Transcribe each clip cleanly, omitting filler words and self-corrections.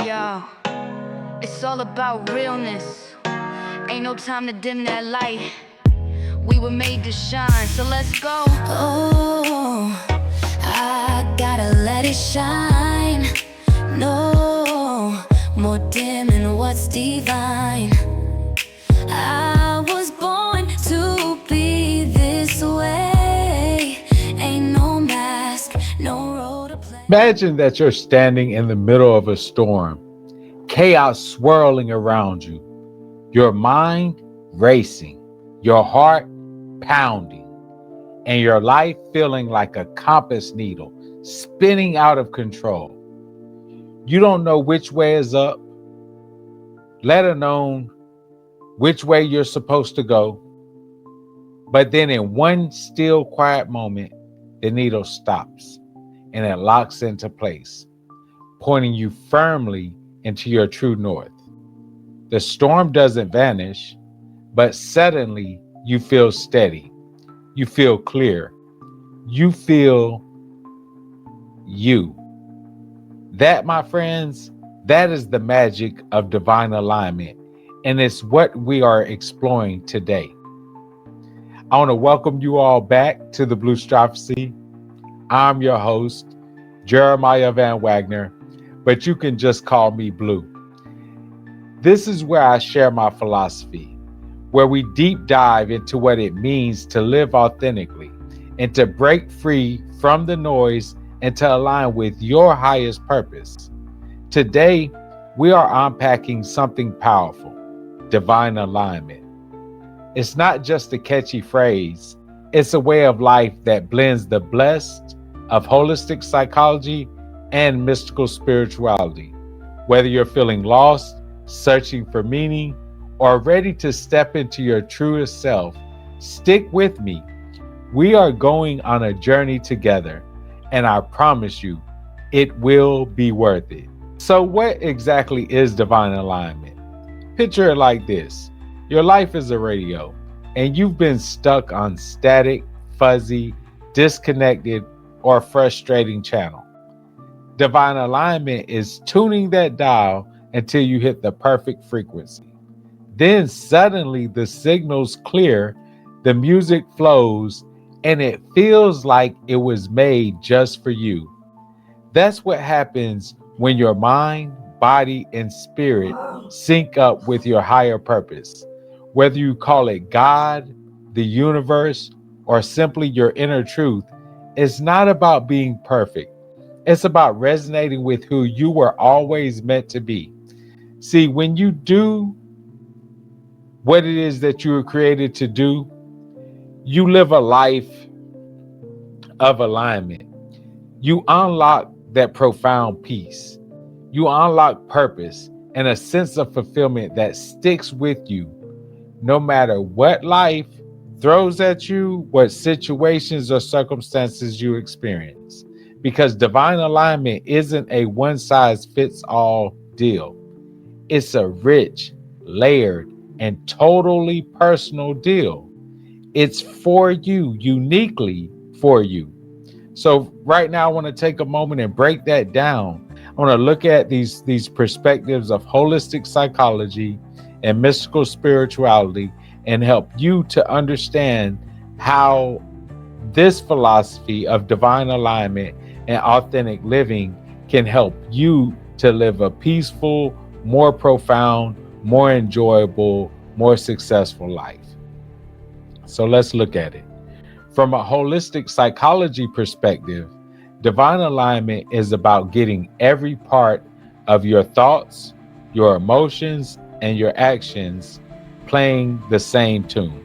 Yo, it's all about realness. Ain't no time to dim that light. We were made to shine, so let's go. Oh, I gotta let it shine. No more dimming what's divine. I was born to be this way. Ain't no mask, no role to play. Imagine that you're standing in the middle of a storm, chaos swirling around you, your mind racing, your heart pounding, and your life feeling like a compass needle spinning out of control. You don't know which way is up, let alone which way you're supposed to go. But then in one still, quiet moment, the needle stops and it locks into place, pointing you firmly into your true north. The storm doesn't vanish, but suddenly you feel steady. You feel clear. You feel you. That, my friends, that is the magic of divine alignment, and it's what we are exploring today. I want to welcome you all back to the Blustrophecy. I'm your host, Jeremiah Van Wagner, but you can just call me Blue. This is where I share my philosophy, where we deep dive into what it means to live authentically and to break free from the noise and to align with your highest purpose. Today, we are unpacking something powerful, divine alignment. It's not just a catchy phrase, it's a way of life that blends the blessed of holistic psychology and mystical spirituality. Whether you're feeling lost, searching for meaning, or ready to step into your truest self, stick with me. We are going on a journey together, and I promise you, it will be worth it. So what exactly is divine alignment? Picture it like this. Your life is a radio, and you've been stuck on static, fuzzy, disconnected, or frustrating channel. Divine alignment is tuning that dial until you hit the perfect frequency. Then suddenly the signal's clear, the music flows, and it feels like it was made just for you. That's what happens when your mind, body, and spirit sync up with your higher purpose. Whether you call it God, the universe, or simply your inner truth, it's not about being perfect. It's about resonating with who you were always meant to be. See, when you do what it is that you were created to do, you live a life of alignment. You unlock that profound peace. You unlock purpose and a sense of fulfillment that sticks with you no matter what life throws at you, what situations or circumstances you experience. Because divine alignment isn't a one-size-fits-all deal. It's a rich, layered, and totally personal deal. It's for you, uniquely for you. So right now, I want to take a moment and break that down. I want to look at these perspectives of holistic psychology and mystical spirituality and help you to understand how this philosophy of divine alignment and authentic living can help you to live a peaceful, more profound, more enjoyable, more successful life. So let's look at it. From a holistic psychology perspective, divine alignment is about getting every part of your thoughts, your emotions, and your actions playing the same tune.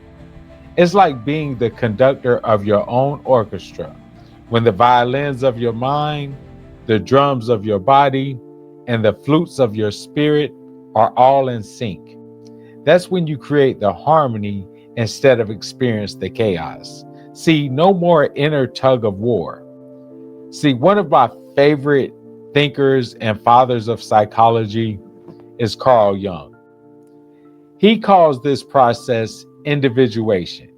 It's like being the conductor of your own orchestra, when the violins of your mind, the drums of your body, and the flutes of your spirit are all in sync. That's when you create the harmony instead of experience the chaos. See, no more inner tug of war. See, one of my favorite thinkers and fathers of psychology is Carl Jung. He calls this process individuation.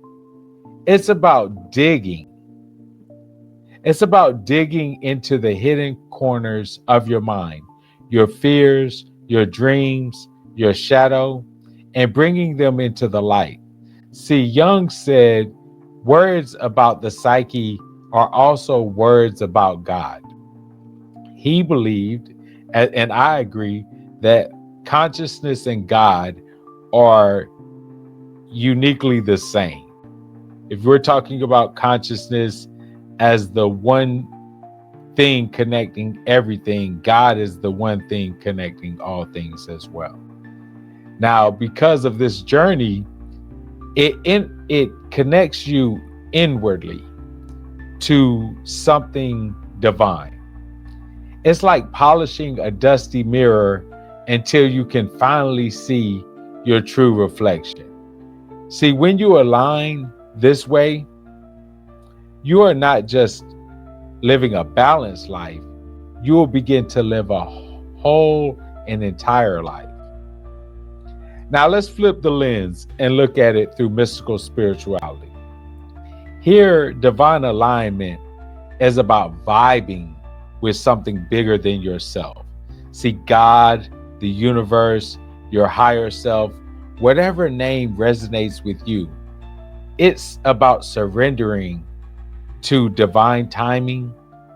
It's about digging. It's about digging into the hidden corners of your mind, your fears, your dreams, your shadow, and bringing them into the light. See, Jung said words about the psyche are also words about God. He believed, and I agree, that consciousness and God are uniquely the same. If we're talking about consciousness as the one thing connecting everything, God is the one thing connecting all things as well. Now, because of this journey, it connects you inwardly to something divine. It's like polishing a dusty mirror until you can finally see your true reflection. See, when you align this way, you are not just living a balanced life, you will begin to live a whole and entire life. Now let's flip the lens and look at it through mystical spirituality. Here, divine alignment is about vibing with something bigger than yourself. See, God, the universe, your higher self, whatever name resonates with you, it's about surrendering to divine timing,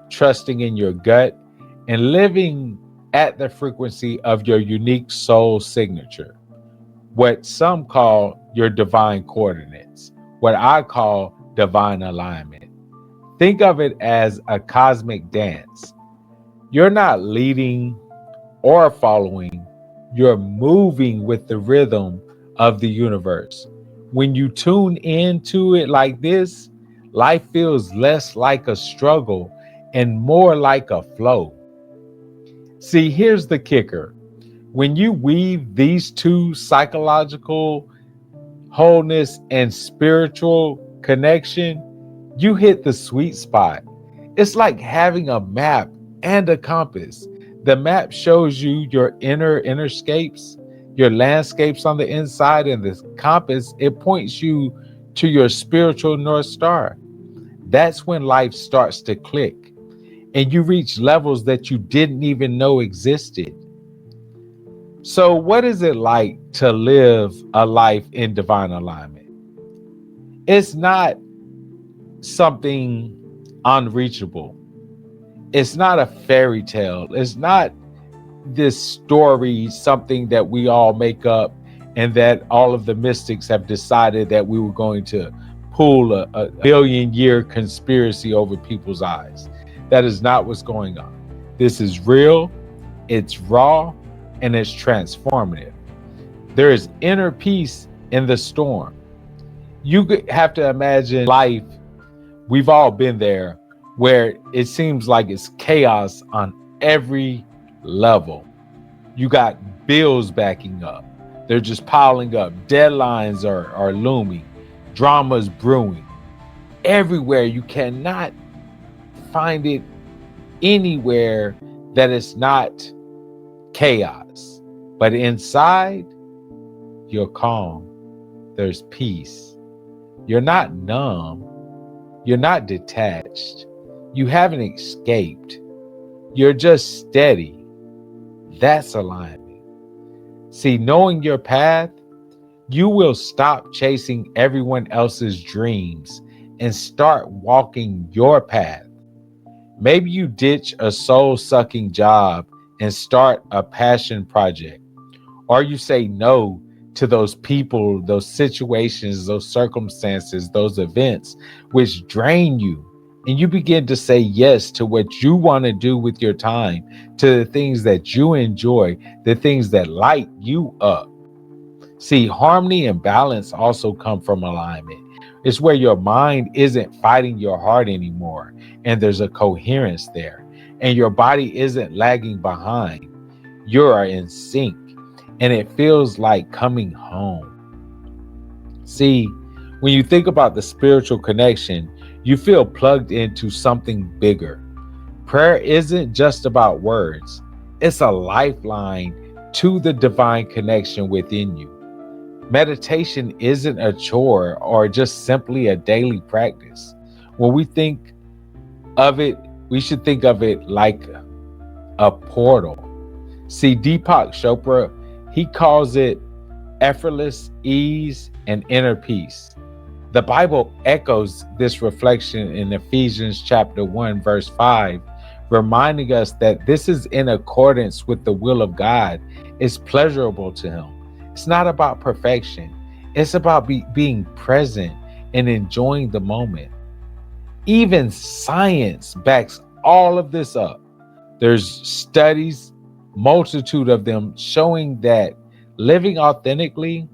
trusting in your gut, and living at the frequency of your unique soul signature, what some call your divine coordinates, what I call divine alignment. Think of it as a cosmic dance. You're not leading or following, you're moving with the rhythm of the universe. When you tune into it like this, life feels less like a struggle and more like a flow. See, here's the kicker. When you weave these two, psychological wholeness and spiritual connection, you hit the sweet spot. It's like having a map and a compass. The map shows you your innerscapes, your landscapes on the inside, and the compass, it points you to your spiritual North Star. That's when life starts to click and you reach levels that you didn't even know existed. So, what is it like to live a life in divine alignment? It's not something unreachable. It's not a fairy tale. It's not this story, something that we all make up and that all of the mystics have decided that we were going to pull a billion-year conspiracy over people's eyes. That is not what's going on. This is real, it's raw, and it's transformative. There is inner peace in the storm. You have to imagine life, we've all been there, where it seems like it's chaos on every level. You got bills backing up. They're just piling up. Deadlines are looming. Drama's brewing. Everywhere, you cannot find it anywhere that it's not chaos. But inside, you're calm. There's peace. You're not numb. You're not detached. You haven't escaped. You're just steady. That's alignment. See, knowing your path, you will stop chasing everyone else's dreams and start walking your path. Maybe you ditch a soul-sucking job and start a passion project. Or you say no to those people, those situations, those circumstances, those events which drain you. And you begin to say yes to what you want to do with your time, to the things that you enjoy, the things that light you up. See, harmony and balance also come from alignment. It's where your mind isn't fighting your heart anymore, and there's a coherence there. And your body isn't lagging behind. You are in sync, and it feels like coming home. See, when you think about the spiritual connection, you feel plugged into something bigger. Prayer isn't just about words. It's a lifeline to the divine connection within you. Meditation isn't a chore or just simply a daily practice. When we think of it, we should think of it like a portal. See, Deepak Chopra, he calls it effortless ease and inner peace. The Bible echoes this reflection in Ephesians chapter 1, verse 5, reminding us that this is in accordance with the will of God. It's pleasurable to Him. It's not about perfection. It's about being present and enjoying the moment. Even science backs all of this up. There's studies, multitude of them, showing that living authentically,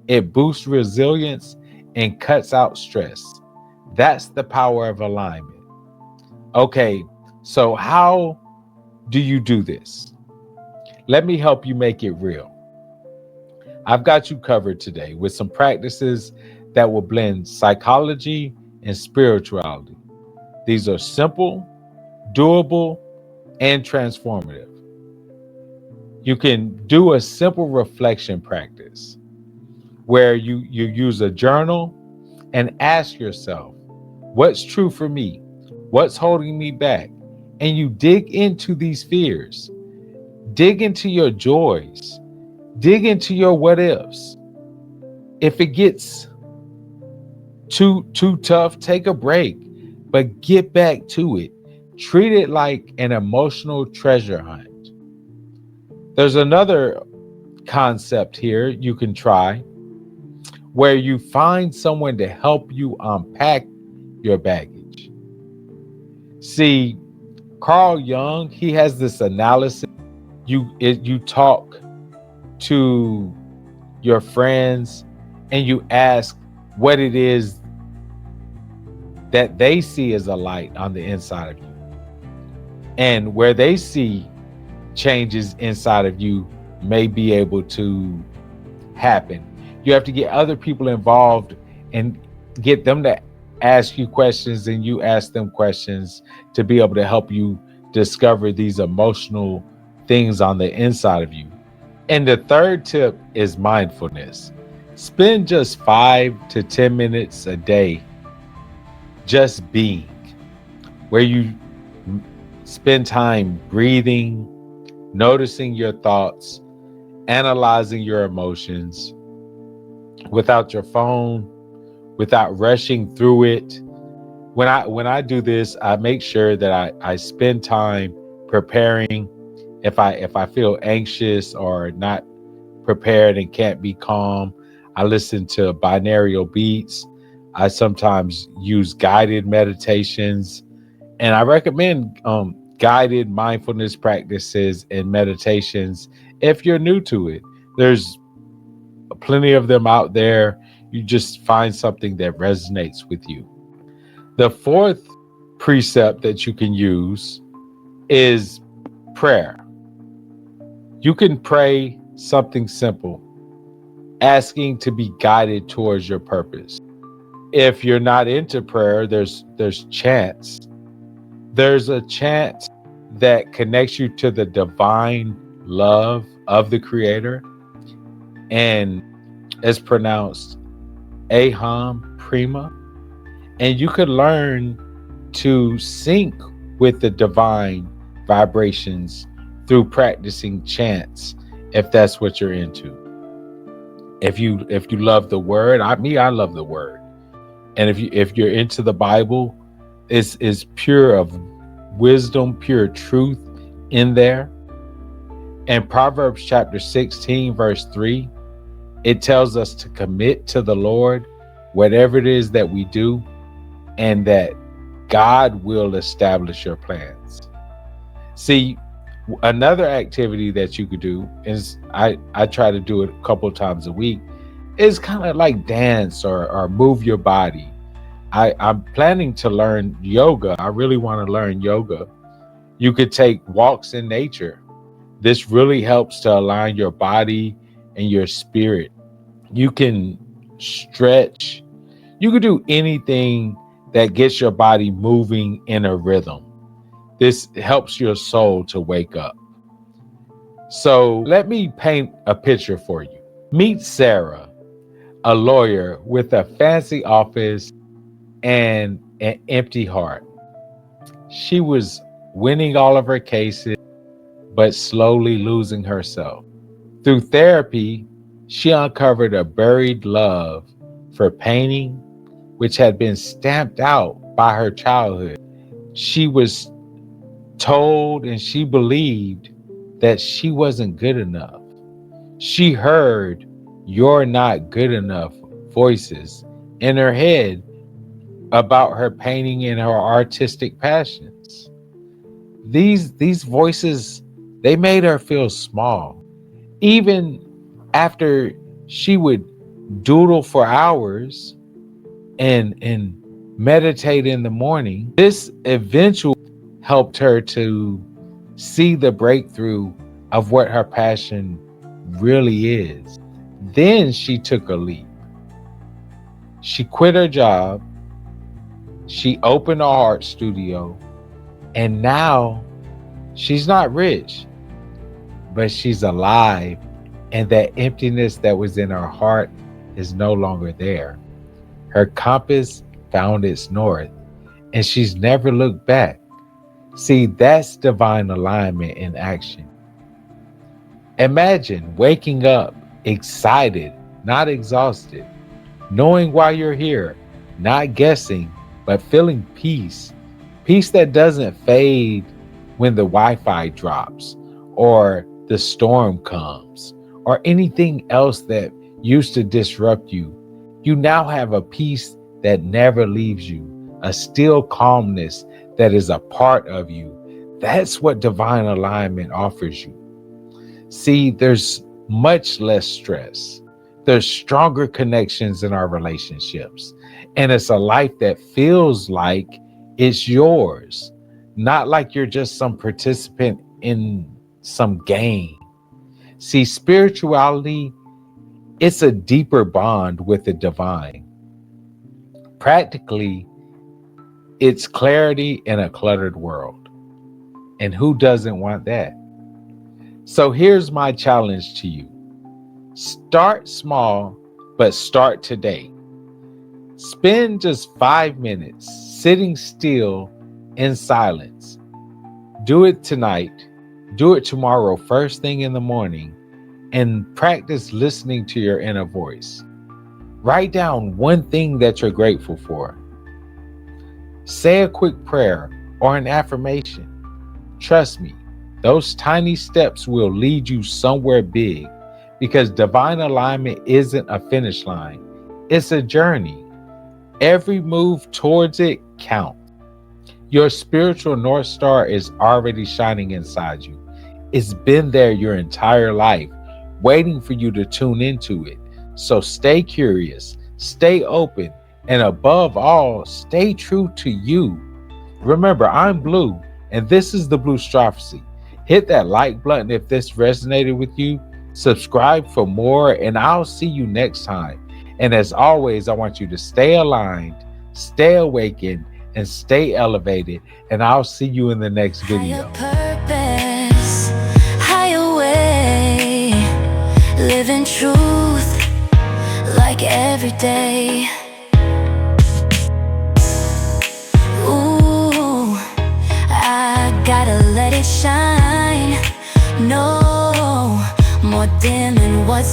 it boosts resilience and cuts out stress. That's the power of alignment. Okay, so how do you do this? Let me help you make it real. I've got you covered today with some practices that will blend psychology and spirituality. These are simple, doable, and transformative. You can do a simple reflection practice where you use a journal and ask yourself, what's true for me? What's holding me back? And you dig into these fears, dig into your joys, dig into your what ifs. If it gets too tough, take a break, but get back to it. Treat it like an emotional treasure hunt. There's another concept here you can try where you find someone to help you unpack your baggage. See, Carl Jung, he has this analysis. You talk to your friends and you ask what it is that they see as a light on the inside of you. And where they see changes inside of you may be able to happen. You have to get other people involved and get them to ask you questions and you ask them questions to be able to help you discover these emotional things on the inside of you. And the third tip is mindfulness. Spend just 5 to 10 minutes a day just being, where you spend time breathing, noticing your thoughts, analyzing your emotions without your phone, without rushing through it. When I do this, I make sure that I spend time preparing. If I feel anxious or not prepared and can't be calm, I listen to binaural beats. I sometimes use guided meditations, and I recommend guided mindfulness practices and meditations if you're new to it. There's plenty of them out there. You just find something that resonates with you. The fourth precept that you can use is prayer. You can pray something simple, asking to be guided towards your purpose. If you're not into prayer, there's chants. There's a chant that connects you to the divine love of the Creator, and it's pronounced Aham Prima. And you could learn to sync with the divine vibrations through practicing chants, if that's what you're into. If you love the word, I love the word. And if you're into the Bible, it's pure of wisdom, pure truth in there. And Proverbs chapter 16, verse 3, it tells us to commit to the Lord whatever it is that we do, and that God will establish your plans. See, another activity that you could do is, I try to do it a couple of times a week, is kind of like dance or move your body. I'm planning to learn yoga. I really want to learn yoga. You could take walks in nature. This really helps to align your body and your spirit. You can stretch. You could do anything that gets your body moving in a rhythm. This helps your soul to wake up. So let me paint a picture for you. Meet Sarah, a lawyer with a fancy office and an empty heart. She was winning all of her cases, but slowly losing herself. Through therapy, she uncovered a buried love for painting, which had been stamped out by her childhood. She was told and she believed that she wasn't good enough. She heard "you're not good enough" voices in her head about her painting and her artistic passions. These voices, they made her feel small. Even after she would doodle for hours and meditate in the morning, this eventually helped her to see the breakthrough of what her passion really is. Then she took a leap. She quit her job, she opened a art studio, and now she's not rich, but she's alive, and that emptiness that was in her heart is no longer there. Her compass found its north, and she's never looked back. See, that's divine alignment in action. Imagine waking up excited, not exhausted, knowing why you're here, not guessing, but feeling peace. Peace that doesn't fade when the Wi-Fi drops or the storm comes or anything else that used to disrupt you. You now have a peace that never leaves you, a still calmness that is a part of you. That's what divine alignment offers you. See, there's much less stress. There's stronger connections in our relationships. And it's a life that feels like it's yours, not like you're just some participant in some game. See, spirituality, it's a deeper bond with the divine. Practically, it's clarity in a cluttered world. And who doesn't want that? So here's my challenge to you. Start small, but start today. Spend just 5 minutes sitting still in silence. Do it tonight. Do it tomorrow, first thing in the morning, and practice listening to your inner voice. Write down one thing that you're grateful for. Say a quick prayer or an affirmation. Trust me, those tiny steps will lead you somewhere big, because divine alignment isn't a finish line. It's a journey. Every move towards it counts. Your spiritual North Star is already shining inside you. It's been there your entire life, waiting for you to tune into it. So stay curious, stay open, and above all, stay true to you. Remember, I'm Blue, and this is the Blustrophecy. Hit that like button if this resonated with you. Subscribe for more, and I'll see you next time. And as always, I want you to stay aligned, stay awakened, and stay elevated. And I'll see you in the next video. Higher purpose, higher way, living truth like every day. Ooh, I gotta let it shine. No more dimming what's